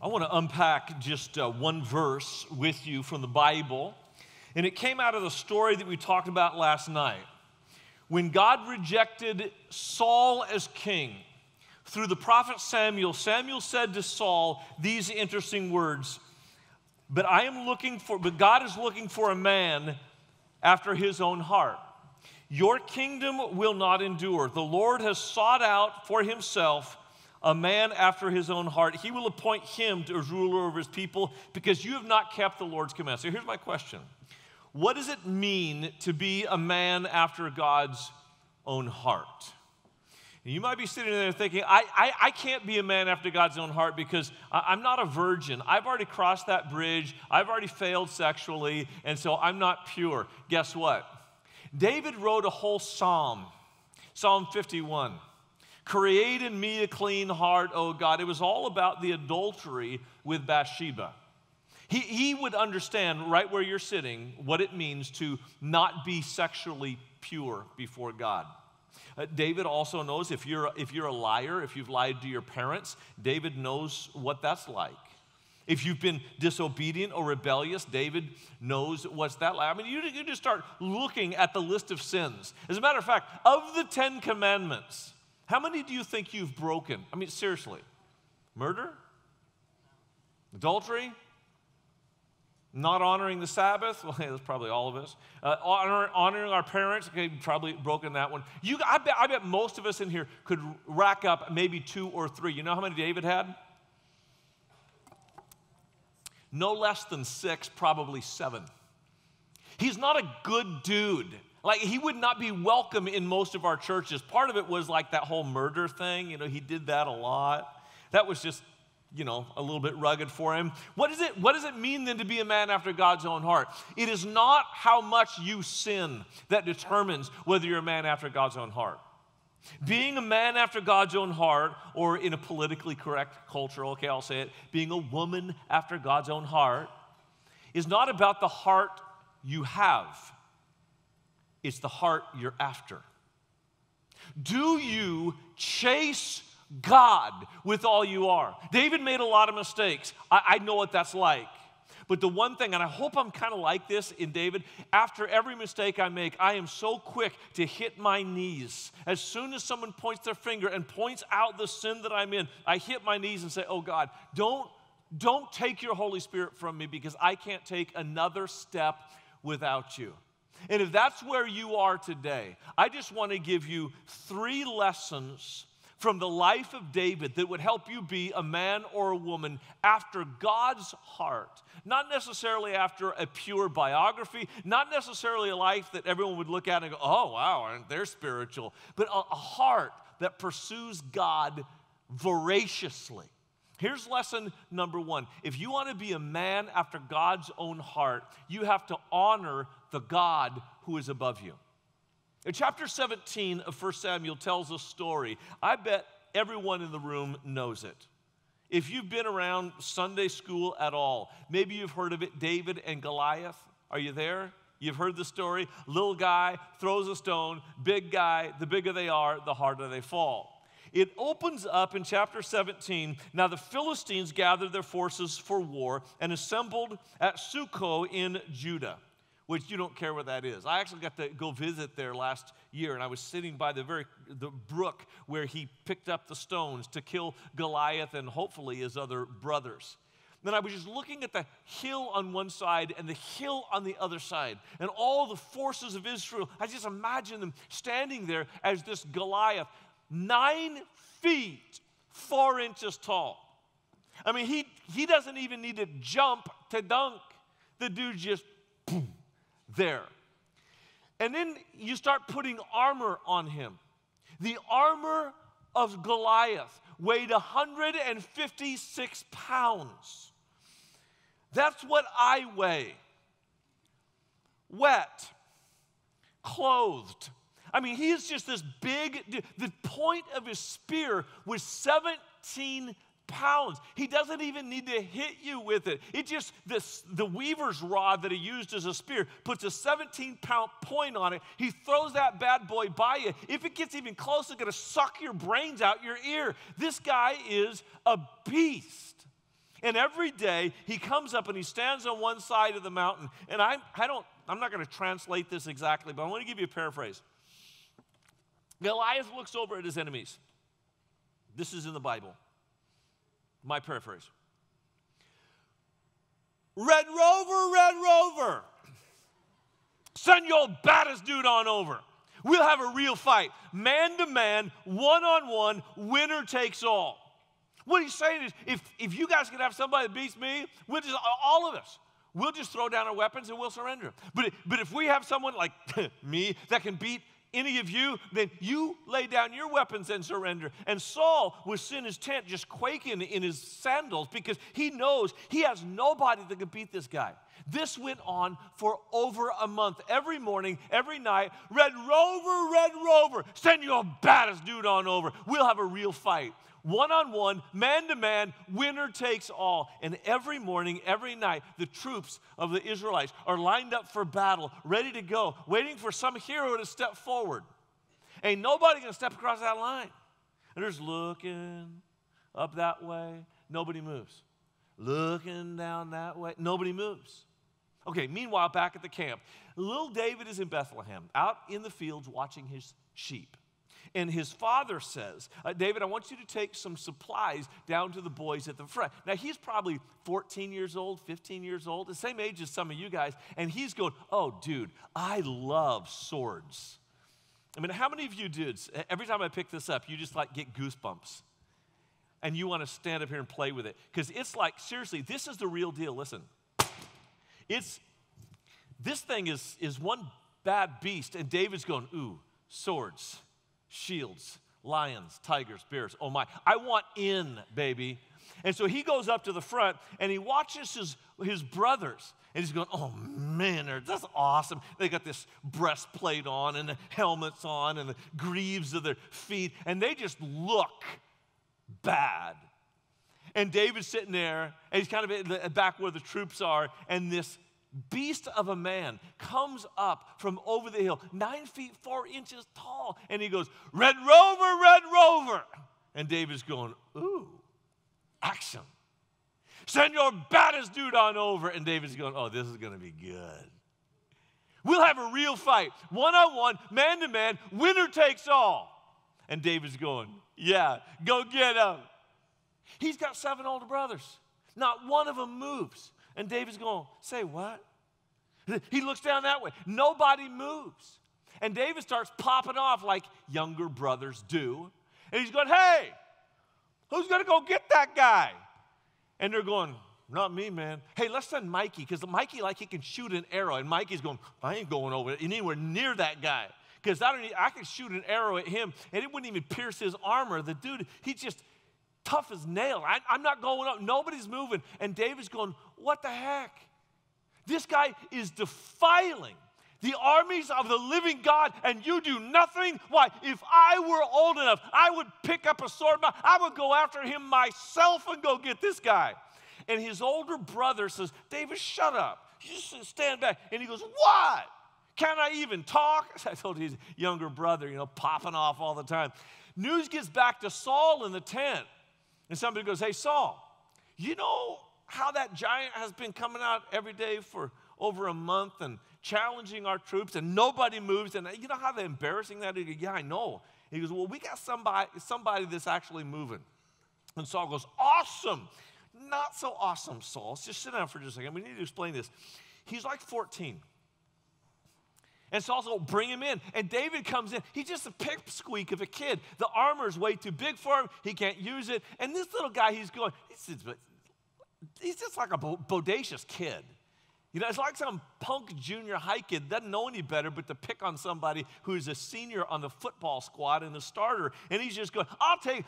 I want to unpack just one verse with you from the Bible. And it came out of the story that we talked about last night. When God rejected Saul as king, through the prophet Samuel, Samuel said to Saul these interesting words, but God is looking for a man after his own heart. Your kingdom will not endure. The Lord has sought out for himself a man after his own heart. He will appoint him as ruler over his people because you have not kept the Lord's command. So here's my question. What does it mean to be a man after God's own heart? And you might be sitting there thinking, I can't be a man after God's own heart because I'm not a virgin. I've already crossed that bridge. I've already failed sexually, and so I'm not pure. Guess what? David wrote a whole psalm, Psalm 51. Create in me a clean heart, O God. It was all about the adultery with Bathsheba. He would understand right where you're sitting what it means to not be sexually pure before God. David also knows if you're a liar, if you've lied to your parents, David knows what that's like. If you've been disobedient or rebellious, David knows what's that like. I mean, you just start looking at the list of sins. As a matter of fact, of the 10 commandments, how many do you think you've broken? I mean, seriously. Murder? Adultery? Not honoring the Sabbath? Well, hey, that's probably all of us. Honoring our parents? Okay, probably broken that one. I bet most of us in here could rack up maybe 2 or 3. You know how many David had? No less than 6, probably 7. He's not a good dude. Like, he would not be welcome in most of our churches. Part of it was like that whole murder thing. You know, he did that a lot. That was just, a little bit rugged for him. What does it mean then to be a man after God's own heart? It is not how much you sin that determines whether you're a man after God's own heart. Being a man after God's own heart, or in a politically correct culture, okay, I'll say it, being a woman after God's own heart, is not about the heart you have. It's the heart you're after. Do you chase God with all you are? David made a lot of mistakes. I know what that's like. But the one thing, and I hope I'm kind of like this in David, after every mistake I make, I am so quick to hit my knees. As soon as someone points their finger and points out the sin that I'm in, I hit my knees and say, oh God, don't take your Holy Spirit from me because I can't take another step without you. And if that's where you are today, I just want to give you 3 lessons from the life of David that would help you be a man or a woman after God's heart. Not necessarily after a pure biography, not necessarily a life that everyone would look at and go, oh, wow, they're spiritual, but a heart that pursues God voraciously. Here's lesson number 1. If you want to be a man after God's own heart, you have to honor the God who is above you. In chapter 17 of 1 Samuel tells a story. I bet everyone in the room knows it. If you've been around Sunday school at all, maybe you've heard of it, David and Goliath. Are you there? You've heard the story. Little guy throws a stone, big guy, the bigger they are, the harder they fall. It opens up in chapter 17. Now the Philistines gathered their forces for war and assembled at Succoth in Judah, which you don't care what that is. I actually got to go visit there last year, and I was sitting by the brook where he picked up the stones to kill Goliath and hopefully his other brothers. Then I was just looking at the hill on one side and the hill on the other side, and all the forces of Israel. I just imagine them standing there as this Goliath, 9 feet, 4 inches tall. I mean, he doesn't even need to jump to dunk. The dude just, boom, there. And then you start putting armor on him. The armor of Goliath weighed 156 pounds. That's what I weigh. Wet, clothed. I mean, he is just this big, the point of his spear was 17 pounds. He doesn't even need to hit you with it. It just, the weaver's rod that he used as a spear puts a 17-pound point on it. He throws that bad boy by you. If it gets even close, it's going to suck your brains out your ear. This guy is a beast. And every day he comes up and he stands on one side of the mountain. And I'm not going to translate this exactly, but I want to give you a paraphrase. Goliath looks over at his enemies. This is in the Bible. My paraphrase. Red Rover, send your baddest dude on over. We'll have a real fight. Man to man, one-on-one, winner takes all. What he's saying is, if you guys can have somebody that beats me, all of us, we'll just throw down our weapons and we'll surrender. But if we have someone like me that can beat any of you, then you lay down your weapons and surrender. And Saul was in his tent just quaking in his sandals because he knows he has nobody that can beat this guy. This went on for over a month. Every morning, every night, Red Rover, send your baddest dude on over. We'll have a real fight. One-on-one, man-to-man, winner takes all. And every morning, every night, the troops of the Israelites are lined up for battle, ready to go, waiting for some hero to step forward. Ain't nobody going to step across that line. And they're just looking up that way. Nobody moves. Looking down that way. Nobody moves. Okay, meanwhile, back at the camp, little David is in Bethlehem, out in the fields watching his sheep. And his father says, David, I want you to take some supplies down to the boys at the front. Now, he's probably 14 years old, 15 years old, the same age as some of you guys. And he's going, oh, dude, I love swords. I mean, how many of you dudes, every time I pick this up, you just like get goosebumps? And you want to stand up here and play with it? Because it's like, seriously, this is the real deal. Listen, this thing is one bad beast. And David's going, ooh, swords. Shields, lions, tigers, bears. Oh my, I want in, baby. And so he goes up to the front and he watches his brothers. And he's going, oh man, that's awesome. They got this breastplate on and the helmets on and the greaves of their feet. And they just look bad. And David's sitting there and he's kind of at the back where the troops are. And this beast of a man comes up from over the hill, 9 feet 4 inches tall, and he goes, Red Rover. And David's going, ooh, action. Send your baddest dude on over. And David's going, oh, this is going to be good. We'll have a real fight, one-on-one, man-to-man, winner takes all. And David's going, yeah, go get him. He's got 7 older brothers. Not one of them moves. And David's going, say what? He looks down that way. Nobody moves. And David starts popping off like younger brothers do. And he's going, hey, who's going to go get that guy? And they're going, not me, man. Hey, let's send Mikey, because Mikey, like, he can shoot an arrow. And Mikey's going, I ain't going over anywhere near that guy, because I can shoot an arrow at him, and it wouldn't even pierce his armor. The dude, he's just tough as nail. I'm not going up. Nobody's moving. And David's going, what the heck? This guy is defiling the armies of the living God, and you do nothing? Why, if I were old enough, I would pick up a sword. I would go after him myself and go get this guy. And his older brother says, David, shut up. You just stand back. And he goes, what? Can I even talk? I told his younger brother, popping off all the time. News gets back to Saul in the tent. And somebody goes, hey, Saul, you know how that giant has been coming out every day for over a month and challenging our troops, and nobody moves? And you know how embarrassing that is? Yeah, I know. He goes, well, we got somebody that's actually moving. And Saul goes, awesome. Not so awesome, Saul. Just sit down for just a second. We need to explain this. He's like 14. And Saul's going, bring him in. And David comes in. He's just a pipsqueak of a kid. The armor's way too big for him. He can't use it. And this little guy, he's just like a bodacious kid. It's like some punk junior high kid, doesn't know any better but to pick on somebody who's a senior on the football squad and a starter. And he's just going, I'll take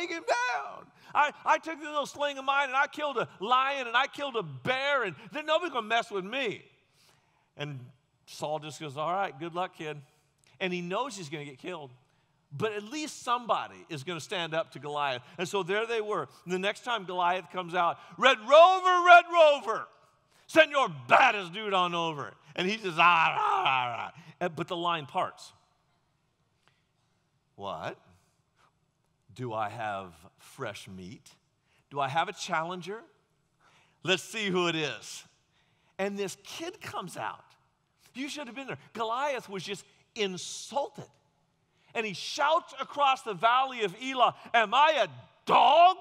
him down. I took the little sling of mine and I killed a lion and I killed a bear, and then nobody's going to mess with me. And Saul just goes, all right, good luck, kid. And he knows he's going to get killed. But at least somebody is going to stand up to Goliath. And so there they were. And the next time Goliath comes out, Red Rover, send your baddest dude on over. And he says, but the line parts. What? Do I have fresh meat? Do I have a challenger? Let's see who it is. And this kid comes out. You should have been there. Goliath was just insulted. And he shouts across the valley of Elah, am I a dog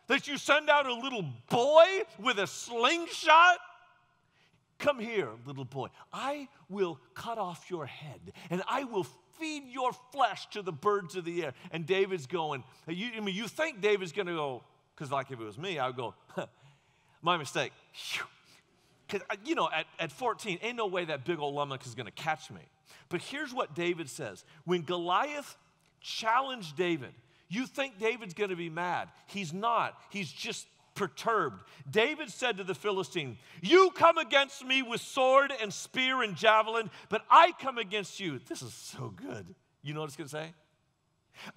that you send out a little boy with a slingshot? Come here, little boy. I will cut off your head, and I will feed your flesh to the birds of the air. And David's going, you think David's going to go, because like if it was me, I would go, my mistake. Because, at 14, ain't no way that big old lummox is going to catch me. But here's what David says. When Goliath challenged David, you think David's going to be mad. He's not. He's just perturbed. David said to the Philistine, you come against me with sword and spear and javelin, but I come against you. This is so good. You know what it's going to say?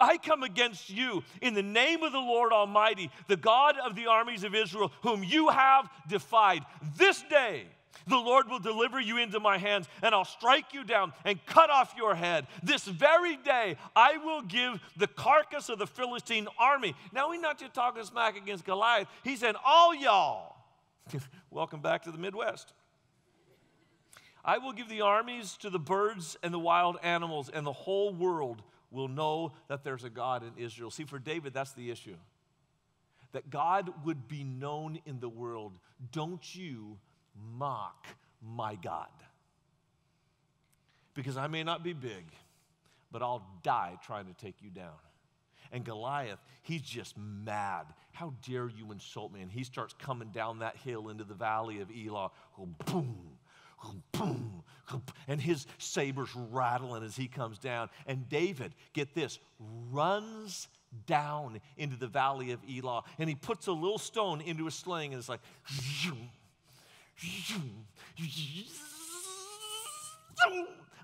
I come against you in the name of the Lord Almighty, the God of the armies of Israel, whom you have defied. This day the Lord will deliver you into my hands, and I'll strike you down and cut off your head. This very day I will give the carcass of the Philistine army. Now he's not just talking smack against Goliath. He said, all y'all, welcome back to the Midwest. I will give the armies to the birds and the wild animals, and the whole world will know that there's a God in Israel. See, for David, that's the issue. That God would be known in the world. Don't you mock my God. Because I may not be big, but I'll die trying to take you down. And Goliath, he's just mad. How dare you insult me? And he starts coming down that hill into the valley of Elah. Oh, boom. Boom, and his saber's rattling as he comes down. And David, get this, runs down into the valley of Elah. And he puts a little stone into a sling, and it's like,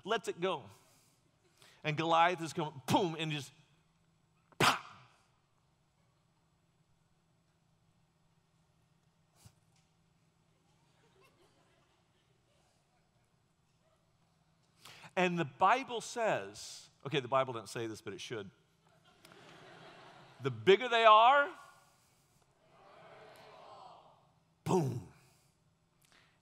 lets it go. And Goliath is coming, boom, and just, pop. And the Bible says, okay, the Bible doesn't say this, but it should. The bigger they are, boom.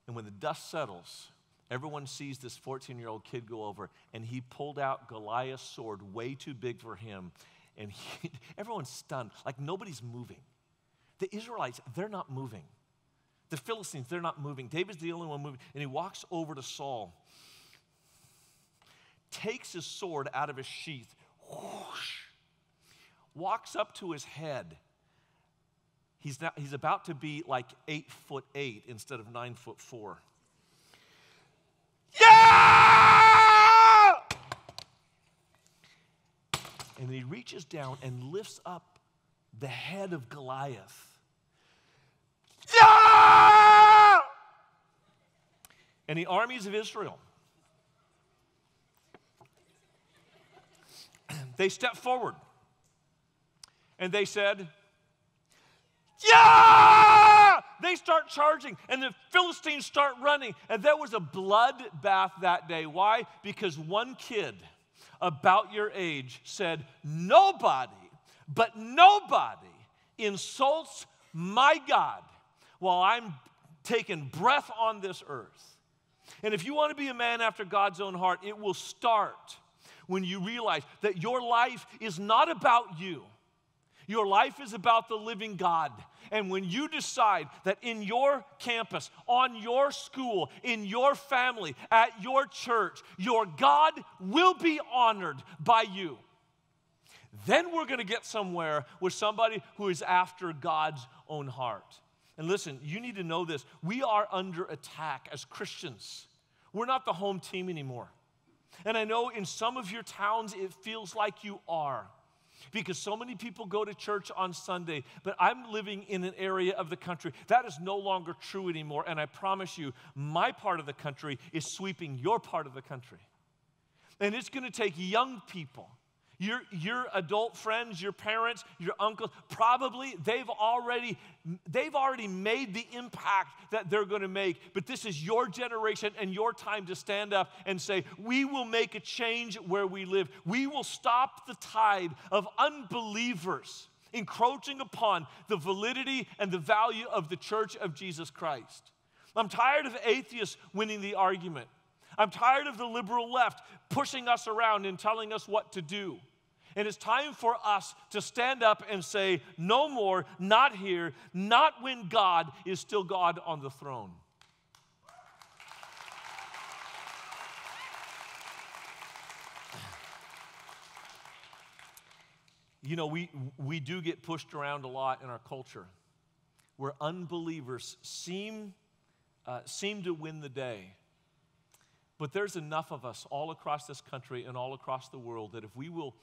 And when the dust settles, everyone sees this 14-year-old kid go over, and he pulled out Goliath's sword, way too big for him, and everyone's stunned, like nobody's moving. The Israelites, they're not moving. The Philistines, they're not moving. David's the only one moving, and he walks over to Saul, takes his sword out of his sheath, whoosh, walks up to his head. He's about to be like 8'8" instead of 9'4". Yeah! And he reaches down and lifts up the head of Goliath. Yeah! And the armies of Israel, they stepped forward and they said, yeah! They start charging and the Philistines start running. And there was a bloodbath that day. Why? Because one kid about your age said, nobody, but nobody insults my God while I'm taking breath on this earth. And if you want to be a man after God's own heart, it will start when you realize that your life is not about you. Your life is about the living God. And when you decide that in your campus, on your school, in your family, at your church, your God will be honored by you, then we're going to get somewhere with somebody who is after God's own heart. And listen, you need to know this. We are under attack as Christians. We're not the home team anymore. And I know in some of your towns it feels like you are, because so many people go to church on Sunday, but I'm living in an area of the country that is no longer true anymore, and I promise you, my part of the country is sweeping your part of the country. And it's going to take young people, your adult friends, your parents, your uncles, probably they've already made the impact that they're going to make, but this is your generation and your time to stand up and say, we will make a change where we live. We will stop the tide of unbelievers encroaching upon the validity and the value of the church of Jesus Christ. I'm tired of atheists winning the argument. I'm tired of the liberal left pushing us around and telling us what to do. And it's time for us to stand up and say, no more, not here, not when God is still God on the throne. You know, we do get pushed around a lot in our culture where unbelievers seem to win the day. But there's enough of us all across this country and all across the world that if we will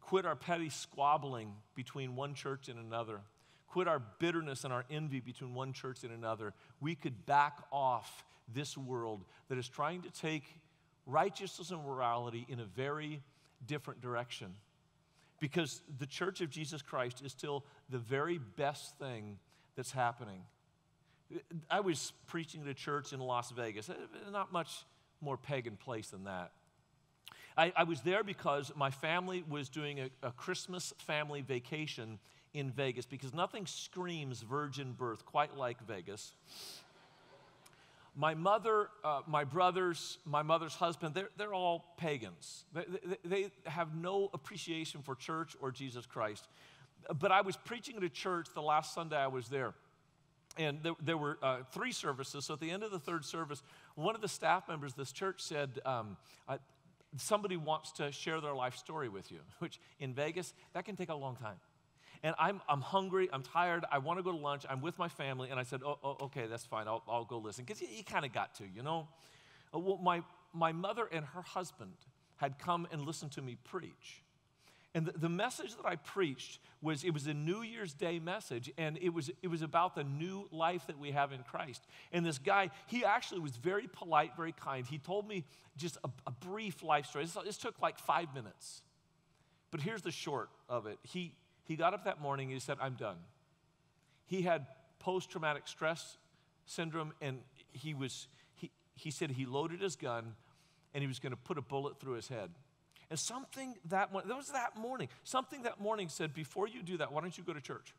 quit our petty squabbling between one church and another, quit our bitterness and our envy between one church and another, we could back off this world that is trying to take righteousness and morality in a very different direction. Because the church of Jesus Christ is still the very best thing that's happening. I was preaching at a church in Las Vegas, not much more pagan place than that. I was there because my family was doing a Christmas family vacation in Vegas because nothing screams virgin birth quite like Vegas. My mother, my brothers, my mother's husband, they're all pagans. They have no appreciation for church or Jesus Christ. But I was preaching at a church the last Sunday I was there. And there were 3 services. So at the end of the 3rd service, one of the staff members of this church said, somebody wants to share their life story with you, which in Vegas, that can take a long time. And I'm hungry, I'm tired, I want to go to lunch, I'm with my family, and I said, okay, that's fine, I'll go listen, because you kind of got to, you know. Well, my mother and her husband had come and listened to me preach. And the message that I preached it was a New Year's Day message, and it was about the new life that we have in Christ. And this guy, he actually was very polite, very kind. He told me just a brief life story. This took like 5 minutes. But here's the short of it. He got up that morning and he said, I'm done. He had post-traumatic stress syndrome, and he said he loaded his gun and he was going to put a bullet through his head. And something that morning said, before you do that, why don't you go to church?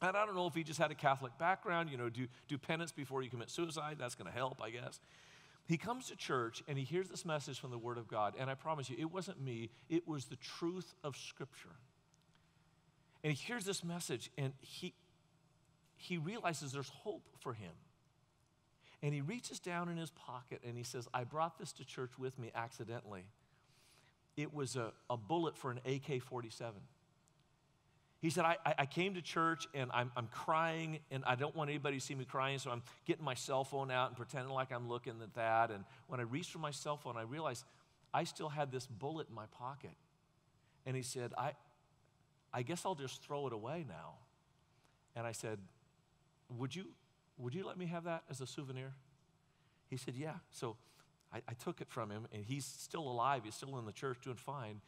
And I don't know if he just had a Catholic background, you know, do penance before you commit suicide. That's going to help, I guess. He comes to church and he hears this message from the Word of God. And I promise you, it wasn't me. It was the truth of Scripture. And he hears this message, and he realizes there's hope for him. And he reaches down in his pocket, and he says, I brought this to church with me accidentally. It was a bullet for an AK-47. He said, I came to church, and I'm crying, and I don't want anybody to see me crying, so I'm getting my cell phone out and pretending like I'm looking at that. And when I reached for my cell phone, I realized I still had this bullet in my pocket. And he said, I guess I'll just throw it away now. And I said, would you let me have that as a souvenir? He said, yeah. So I took it from him, and he's still alive. He's still in the church doing fine.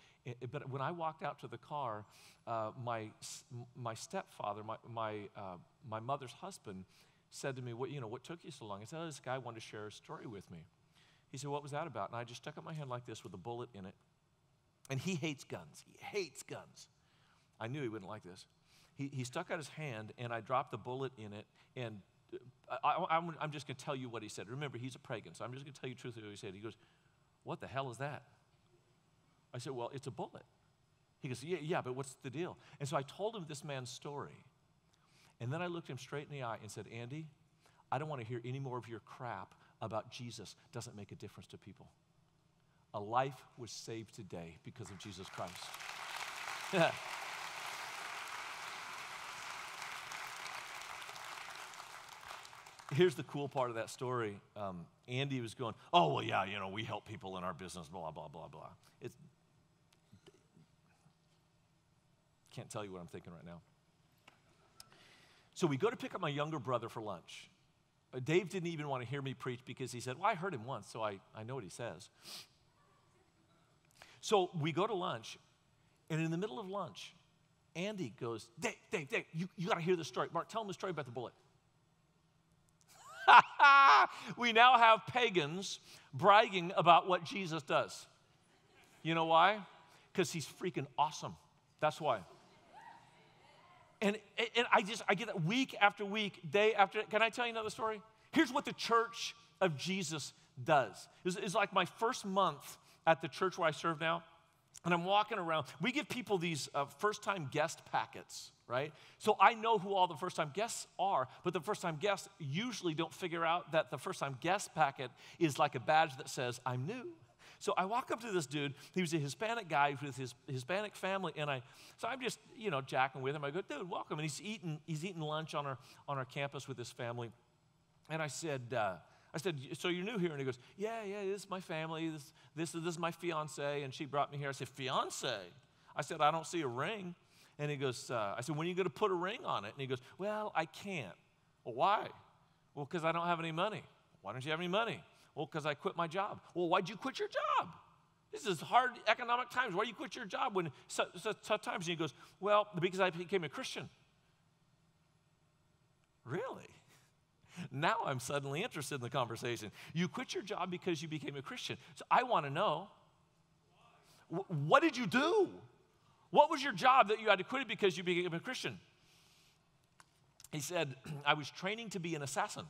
But when I walked out to the car, my stepfather, my mother's husband, said to me, what took you so long? I said, this guy wanted to share a story with me. He said, what was that about? And I just stuck up my hand like this with a bullet in it. And he hates guns. He hates guns. I knew he wouldn't like this. He stuck out his hand, and I dropped the bullet in it, and I'm just going to tell you what he said. Remember, he's a pagan, so I'm just going to tell you truthfully what he said. He goes, what the hell is that? I said, well, it's a bullet. He goes, yeah, but what's the deal? And so I told him this man's story, and then I looked him straight in the eye and said, Andy, I don't want to hear any more of your crap about Jesus doesn't make a difference to people. A life was saved today because of Jesus Christ. Here's the cool part of that story. Andy was going, oh, well, yeah, we help people in our business, blah, blah, blah, blah. Can't tell you what I'm thinking right now. So we go to pick up my younger brother for lunch. Dave didn't even want to hear me preach because he said, well, I heard him once, so I know what he says. So we go to lunch, and in the middle of lunch, Andy goes, Dave, you got to hear this story. Mark, tell him the story about the bullet. We now have pagans bragging about what Jesus does. You know why? Because he's freaking awesome. That's why. And I get that week after week, day after day. Can I tell you another story? Here's what the Church of Jesus does. It's like my first month at the church where I serve now, and I'm walking around. We give people these first-time guest packets, right? So I know who all the first-time guests are, but the first-time guests usually don't figure out that the first-time guest packet is like a badge that says, I'm new. So I walk up to this dude. He was a Hispanic guy with his Hispanic family, and so I'm just, jacking with him. I go, dude, welcome. And he's eating lunch on our campus with his family. And I said, so you're new here? And he goes, yeah, this is my family. This is my fiance, and she brought me here. I said, fiance? I said, I don't see a ring. And he goes, I said, when are you going to put a ring on it? And he goes, well, I can't. Well, why? Well, because I don't have any money. Why don't you have any money? Well, because I quit my job. Well, why'd you quit your job? This is hard economic times. Why do you quit your job when such tough times? And he goes, well, because I became a Christian. Really? Now I'm suddenly interested in the conversation. You quit your job because you became a Christian. So I want to know, what did you do? What was your job that you had to quit it because you became a Christian? He said, I was training to be an assassin.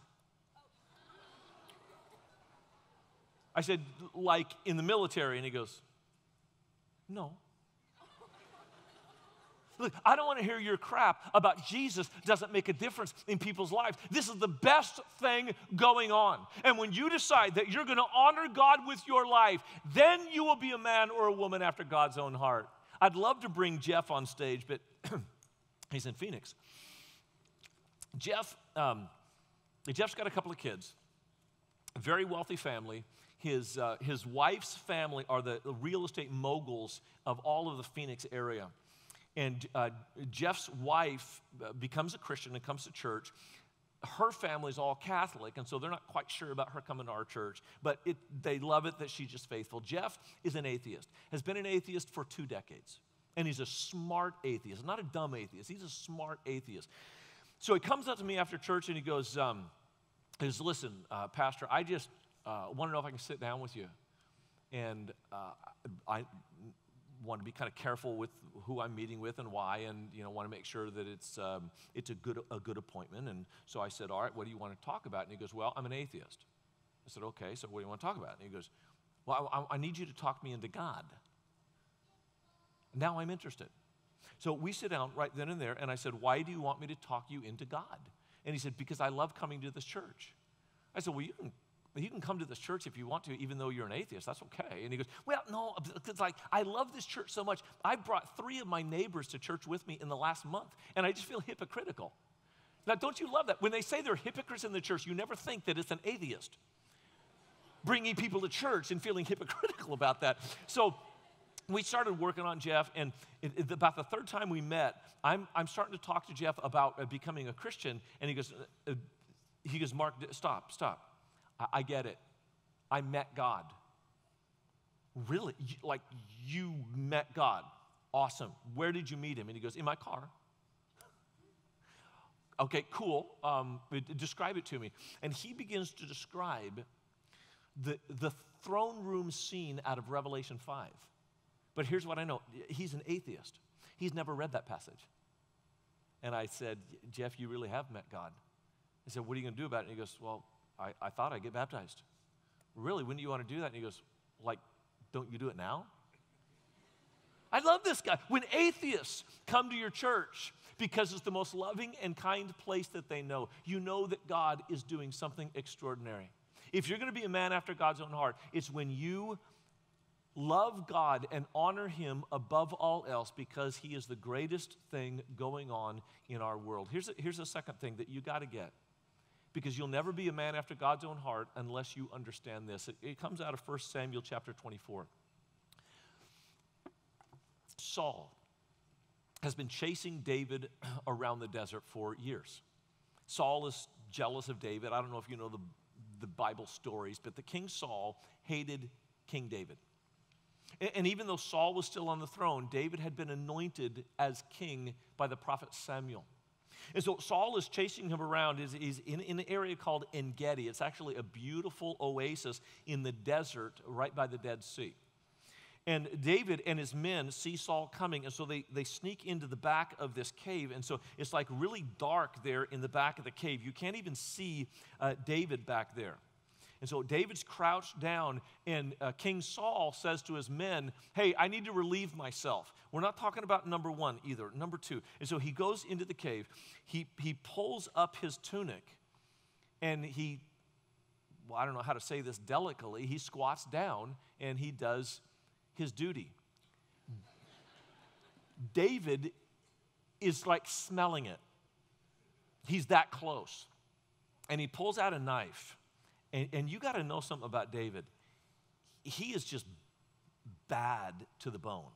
I said, like in the military? And he goes, no. Look, I don't want to hear your crap about Jesus doesn't make a difference in people's lives. This is the best thing going on. And when you decide that you're going to honor God with your life, then you will be a man or a woman after God's own heart. I'd love to bring Jeff on stage, but he's in Phoenix. Jeff's got a couple of kids, a very wealthy family. His wife's family are the real estate moguls of all of the Phoenix area. And Jeff's wife becomes a Christian and comes to church. Her family's all Catholic, and so they're not quite sure about her coming to our church, but they love it that she's just faithful. Jeff is an atheist, has been an atheist for 2 decades, and he's a smart atheist, not a dumb atheist. He's a smart atheist. So he comes up to me after church, and he goes, listen, Pastor, I just want to know if I can sit down with you. And I want to be kind of careful with who I'm meeting with and why, and want to make sure that it's a good appointment. And so I said, all right, what do you want to talk about? And he goes, well, I'm an atheist. I said, okay, so what do you want to talk about? And he goes, well, I need you to talk me into God. Now I'm interested. So we sit down right then and there, and I said, why do you want me to talk you into God? And he said, because I love coming to this church. I said, well, you can come to this church if you want to, even though you're an atheist. That's okay. And he goes, well, no, because I love this church so much. I brought 3 of my neighbors to church with me in the last month, and I just feel hypocritical. Now, don't you love that? When they say they're hypocrites in the church, you never think that it's an atheist bringing people to church and feeling hypocritical about that. So we started working on Jeff, and about the 3rd time we met, I'm starting to talk to Jeff about becoming a Christian, and he goes, Mark, stop. I get it. I met God. Really? Like, you met God? Awesome. Where did you meet him? And he goes, in my car. Okay, cool. Describe it to me. And he begins to describe the throne room scene out of Revelation 5. But here's what I know. He's an atheist. He's never read that passage. And I said, Jeff, you really have met God. I said, what are you going to do about it? And he goes, well, I thought I'd get baptized. Really? When do you want to do that? And he goes, don't you do it now? I love this guy. When atheists come to your church because it's the most loving and kind place that they know, you know that God is doing something extraordinary. If you're going to be a man after God's own heart, it's when you love God and honor him above all else because he is the greatest thing going on in our world. Here's a second thing that you got to get, because you'll never be a man after God's own heart unless you understand this. It comes out of 1 Samuel chapter 24. Saul has been chasing David around the desert for years. Saul is jealous of David. I don't know if you know the Bible stories, but the King Saul hated King David. And even though Saul was still on the throne, David had been anointed as king by the prophet Samuel. And so Saul is chasing him around. He's in an area called En-Gedi. It's actually a beautiful oasis in the desert right by the Dead Sea. And David and his men see Saul coming, and so they sneak into the back of this cave. And so it's like really dark there in the back of the cave. You can't even see David back there. And so David's crouched down, and King Saul says to his men, hey, I need to relieve myself. We're not talking about number one either, number two. And so he goes into the cave. He pulls up his tunic, and I don't know how to say this delicately, he squats down, and he does his duty. David is like smelling it. He's that close. And he pulls out a knife. And you got to know something about David. He is just bad to the bone.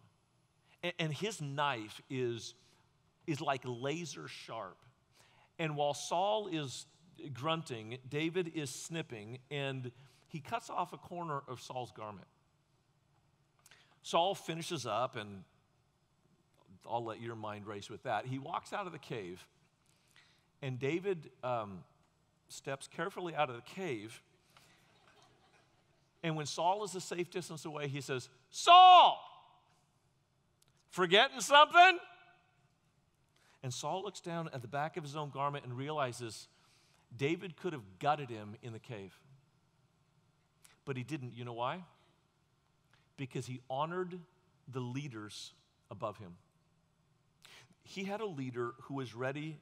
And his knife is like laser sharp. And while Saul is grunting, David is snipping, and he cuts off a corner of Saul's garment. Saul finishes up, and I'll let your mind race with that. He walks out of the cave, and David steps carefully out of the cave. And when Saul is a safe distance away, he says, Saul, forgetting something? And Saul looks down at the back of his own garment and realizes David could have gutted him in the cave. But he didn't. You know why? Because he honored the leaders above him. He had a leader who was ready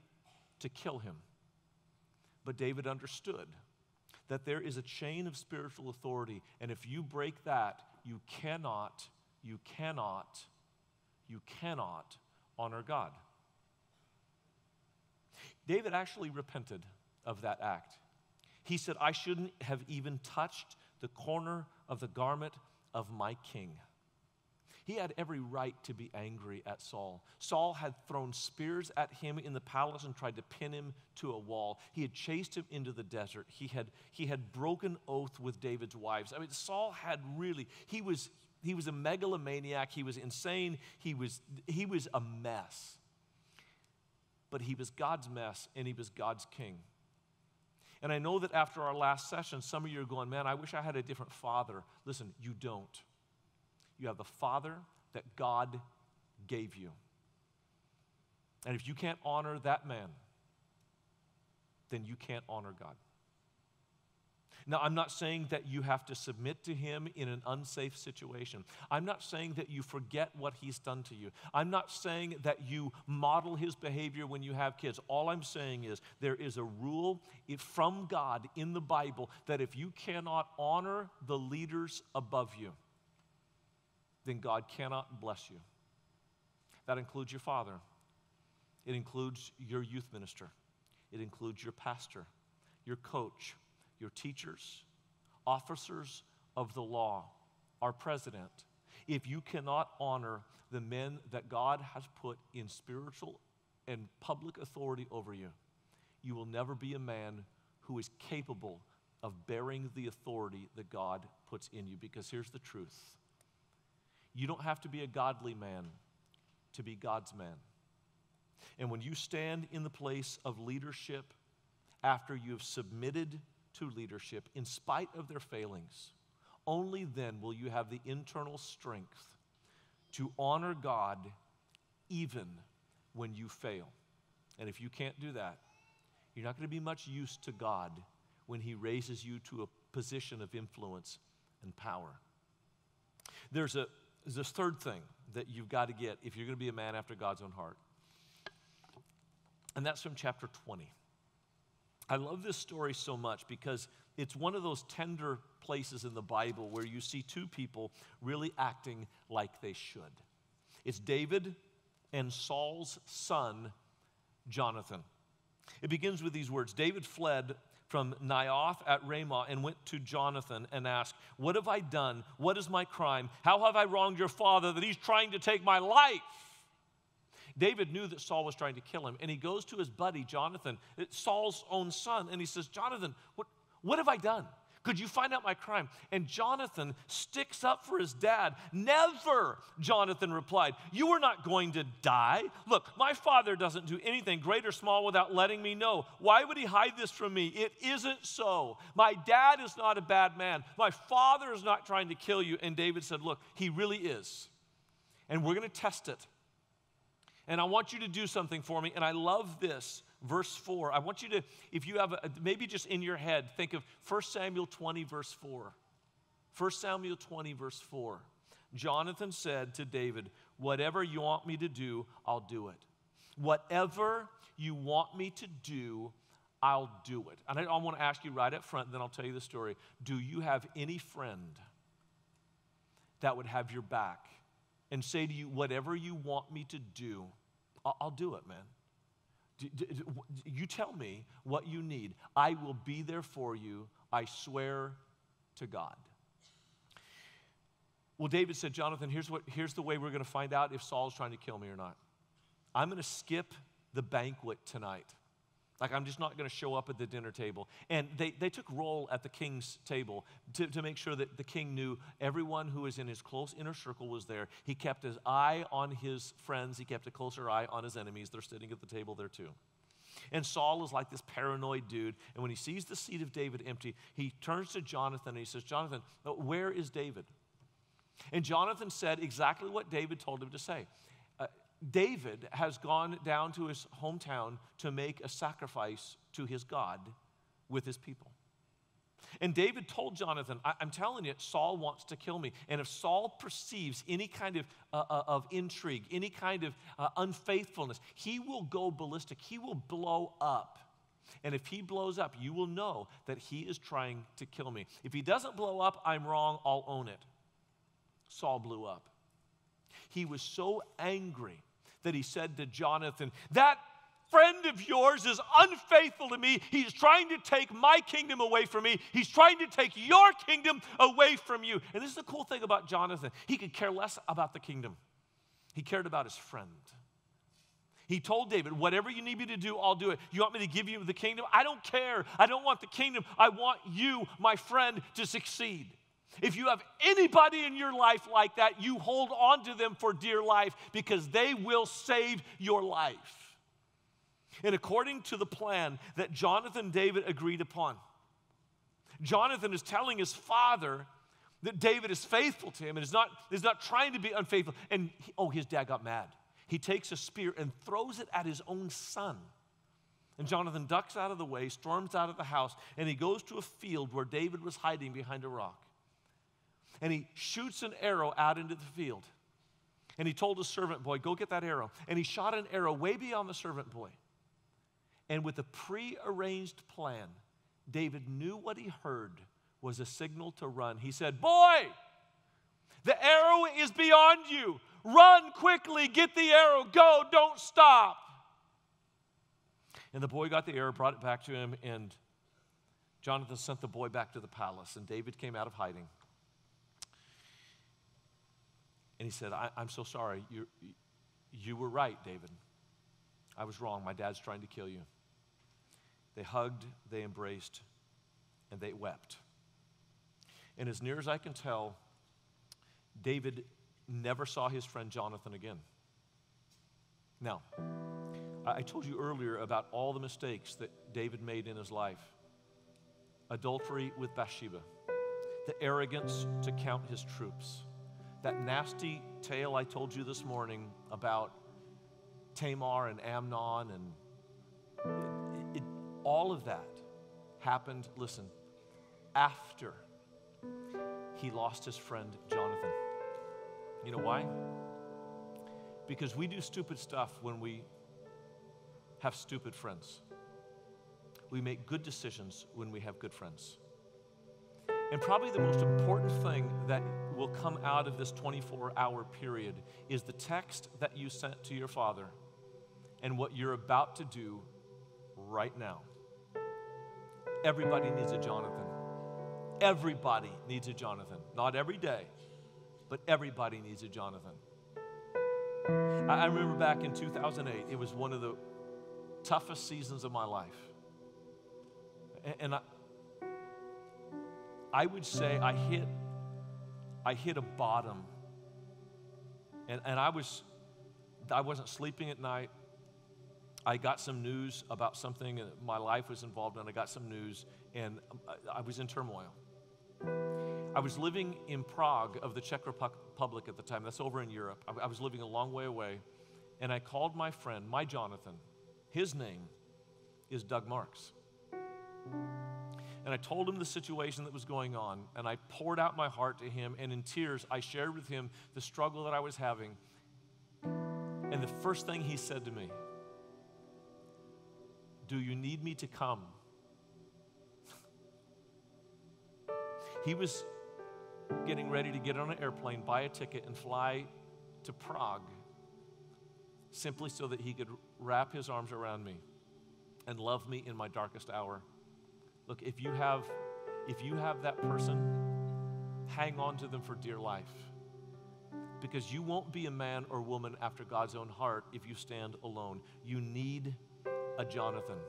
to kill him. But David understood that there is a chain of spiritual authority, and if you break that, you cannot honor God. David actually repented of that act. He said, I shouldn't have even touched the corner of the garment of my king. He had every right to be angry at Saul. Saul had thrown spears at him in the palace and tried to pin him to a wall. He had chased him into the desert. He had broken oath with David's wives. I mean, Saul had really, he was a megalomaniac. He was insane. He was a mess. But he was God's mess, and he was God's king. And I know that after our last session, some of you are going, man, I wish I had a different father. Listen, you don't. You have the father that God gave you. And if you can't honor that man, then you can't honor God. Now, I'm not saying that you have to submit to him in an unsafe situation. I'm not saying that you forget what he's done to you. I'm not saying that you model his behavior when you have kids. All I'm saying is there is a rule from God in the Bible that if you cannot honor the leaders above you, then God cannot bless you. That includes your father. It includes your youth minister. It includes your pastor, your coach, your teachers, officers of the law, our president. If you cannot honor the men that God has put in spiritual and public authority over you, you will never be a man who is capable of bearing the authority that God puts in you. Because here's the truth. You don't have to be a godly man to be God's man. And when you stand in the place of leadership after you have submitted to leadership in spite of their failings, only then will you have the internal strength to honor God even when you fail. And if you can't do that, you're not going to be much use to God when he raises you to a position of influence and power. There's this third thing that you've got to get if you're going to be a man after God's own heart. And that's from chapter 20. I love this story so much because it's one of those tender places in the Bible where you see two people really acting like they should. It's David and Saul's son, Jonathan. It begins with these words. David fled from Naioth at Ramah and went to Jonathan and asked, what have I done? What is my crime? How have I wronged your father that he's trying to take my life? David knew that Saul was trying to kill him, and he goes to his buddy, Jonathan, Saul's own son, and he says, Jonathan, what have I done? Could you find out my crime? And Jonathan sticks up for his dad. Never, Jonathan replied. You are not going to die. Look, my father doesn't do anything great or small without letting me know. Why would he hide this from me? It isn't so. My dad is not a bad man. My father is not trying to kill you. And David said, look, he really is. And we're going to test it. And I want you to do something for me. And I love this. Verse 4, I want you to, if you have, maybe just in your head, think of 1 Samuel 20, verse 4. 1 Samuel 20, verse 4. Jonathan said to David, whatever you want me to do, I'll do it. Whatever you want me to do, I'll do it. And I want to ask you right up front, then I'll tell you the story. Do you have any friend that would have your back and say to you, whatever you want me to do, I'll do it, man? You tell me what you need. I will be there for you. I swear to God. Well, David said, Jonathan, here's the way we're going to find out if Saul's trying to kill me or not. I'm going to skip the banquet tonight. Like, I'm just not going to show up at the dinner table. And they took roll at the king's table to make sure that the king knew everyone who was in his close inner circle was there. He kept his eye on his friends. He kept a closer eye on his enemies. They're sitting at the table there too. And Saul is like this paranoid dude. And when he sees the seat of David empty, he turns to Jonathan and he says, Jonathan, where is David? And Jonathan said exactly what David told him to say. David has gone down to his hometown to make a sacrifice to his God with his people. And David told Jonathan, I'm telling you, Saul wants to kill me. And if Saul perceives any kind of intrigue, any kind of unfaithfulness, he will go ballistic. He will blow up. And if he blows up, you will know that he is trying to kill me. If he doesn't blow up, I'm wrong, I'll own it. Saul blew up. He was so angry that he said to Jonathan, that friend of yours is unfaithful to me. He's trying to take my kingdom away from me. He's trying to take your kingdom away from you. And this is the cool thing about Jonathan. He could care less about the kingdom. He cared about his friend. He told David, whatever you need me to do, I'll do it. You want me to give you the kingdom? I don't care. I don't want the kingdom. I want you, my friend, to succeed. If you have anybody in your life like that, you hold on to them for dear life because they will save your life. And according to the plan that Jonathan and David agreed upon, Jonathan is telling his father that David is faithful to him and is not trying to be unfaithful. And his dad got mad. He takes a spear and throws it at his own son. And Jonathan ducks out of the way, storms out of the house, and he goes to a field where David was hiding behind a rock. And he shoots an arrow out into the field. And he told his servant boy, go get that arrow. And he shot an arrow way beyond the servant boy. And with a prearranged plan, David knew what he heard was a signal to run. He said, boy, the arrow is beyond you. Run quickly, get the arrow, go, don't stop. And the boy got the arrow, brought it back to him, and Jonathan sent the boy back to the palace. And David came out of hiding. And he said, I'm so sorry. You were right, David. I was wrong. My dad's trying to kill you. They hugged, they embraced, and they wept. And as near as I can tell, David never saw his friend Jonathan again. Now, I told you earlier about all the mistakes that David made in his life. Adultery with Bathsheba, the arrogance to count his troops, that nasty tale I told you this morning about Tamar and Amnon, and all of that happened, listen, after he lost his friend Jonathan. You know why? Because we do stupid stuff when we have stupid friends. We make good decisions when we have good friends. And probably the most important thing that will come out of this 24-hour period is the text that you sent to your father and what you're about to do right now. Everybody needs a Jonathan. Everybody needs a Jonathan. Not every day, but everybody needs a Jonathan. I remember back in 2008, it was one of the toughest seasons of my life. And I would say I hit a bottom. And I wasn't sleeping at night. I got some news about something that my life was involved in. I got some news, and I was in turmoil. I was living in Prague of the Czech Republic at the time. That's over in Europe. I was living a long way away, and I called my friend, my Jonathan. His name is Doug Marks. And I told him the situation that was going on, and I poured out my heart to him, and in tears, I shared with him the struggle that I was having. And the first thing he said to me, "Do you need me to come?" He was getting ready to get on an airplane, buy a ticket, and fly to Prague simply so that he could wrap his arms around me and love me in my darkest hour. Look, if you have that person, hang on to them for dear life, because you won't be a man or woman after God's own heart if you stand alone. You need a Jonathan.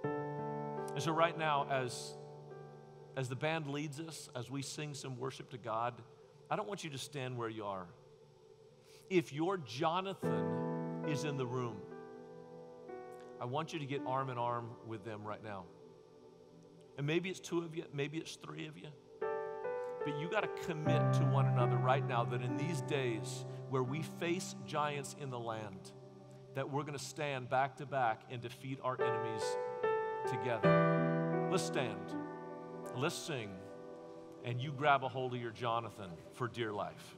And so right now, as the band leads us, as we sing some worship to God, I don't want you to stand where you are. If your Jonathan is in the room, I want you to get arm in arm with them right now. And maybe it's 2 of you, maybe it's 3 of you. But you got to commit to one another right now that in these days where we face giants in the land, that we're going to stand back to back and defeat our enemies together. Let's stand. Let's sing. And you grab a hold of your Jonathan for dear life.